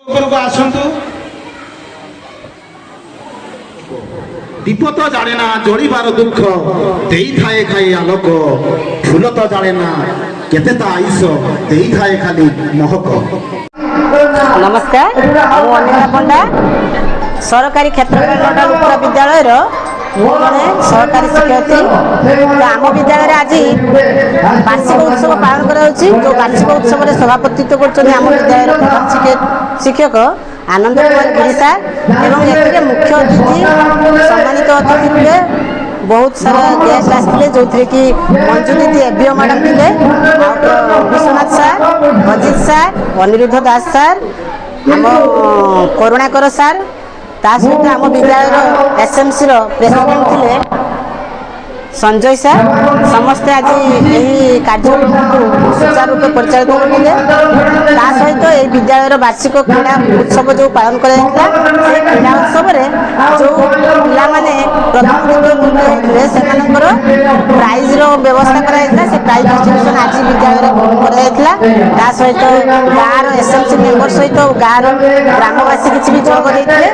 ଉପରକୁ ଆସନ୍ତୁ। ଦୀପ ତ ଜାଣେ ନା ଜଳିବାର ଦୁଃଖ, ଦେଇଥାଏ ଖାଇ ଆଲୋକ। ଫୁଲ ତ ଜାଣେ ନା କେତେ ତା ଆୟୁଷ, ଦେଇଥାଏ ଖାଲି ମହକ। नमस्कार, ମୁଁ ଅନିତା ପଣ୍ଡା ସରକାରୀ କ୍ଷେତ୍ରପାଳ ମଣ୍ଡଳ ଉଚ୍ଚ ବିଦ୍ୟାଳୟର ମୁଁ ଜଣେ ସହକାରୀ ଶିକ୍ଷୟତ୍ରୀ। ଆମ ବିଦ୍ୟାଳୟରେ ଆଜି ବାର୍ଷିକ ଉତ୍ସବ ପାଳନ କରାଯାଉଛି। ଯେଉଁ ବାର୍ଷିକ ଉତ୍ସବରେ ସଭାପତିତ୍ୱ କରୁଛନ୍ତି ଆମ ବିଦ୍ୟାଳୟର ପ୍ରଧାନ ଶିକ୍ଷକ ଆନନ୍ଦ କୁମାର ଗିରି ସାର୍ ଏବଂ ଏଥିରେ ମୁଖ୍ୟ ଅତିଥି ସମ୍ମାନିତ ଅତିଥି ଥିଲେ ବହୁତ ସାରା ଗେଷ୍ଟ ଆସିଥିଲେ, ଯେଉଁଥିରେ କି ମଞ୍ଜୁ ଦିଦି ଏବିଓ ମ୍ୟାଡ଼ାମ୍ ଥିଲେ, ଆଉ Biswanath sir, Ajit sir, Anirudh Das sir, ଆମ କରୁଣାକର ସାର୍, ତା ସହିତ ଆମ ବିଦ୍ୟାଳୟର ଏସ୍ଏମ୍ସିର ପ୍ରେସିଡେଣ୍ଟ ଥିଲେ ସଞ୍ଜୟ ସାର୍। ସମସ୍ତେ ଆଜି ଏହି କାର୍ଯ୍ୟକ୍ରମକୁ ସୁଚାରୁ ରୂପେ ପରିଚାଳିତ କରିଥିଲେ। ତା ସହିତ ଏହି ବିଦ୍ୟାଳୟର ବାର୍ଷିକ କ୍ରୀଡ଼ା ଉତ୍ସବ ଯେଉଁ ପାଳନ କରାଯାଇଥିଲା, ସେହି କ୍ରୀଡ଼ା ଉତ୍ସବରେ ଯେଉଁ ପିଲାମାନେ ପ୍ରଥମ ଦ୍ୱିତୀୟ ତୃତୀୟ ହୋଇଥିଲେ ସେମାନଙ୍କର ପ୍ରାଇଜ୍ର ବ୍ୟବସ୍ଥା କରାଯାଇଥିଲା। ସେ ପ୍ରାଇଜ୍ ଡିଷ୍ଟ୍ରିବ୍ୟୁସନ୍ ଆଜି ବିଦ୍ୟାଳୟରେ କରାଯାଇଥିଲା। ତା ସହିତ ଗାଁର ଏସ୍ଏମ୍ସି ମେମ୍ବର ସହିତ ଗାଁର ଗ୍ରାମବାସୀ କିଛି ବି ଯୋଗ ଦେଇଥିଲେ।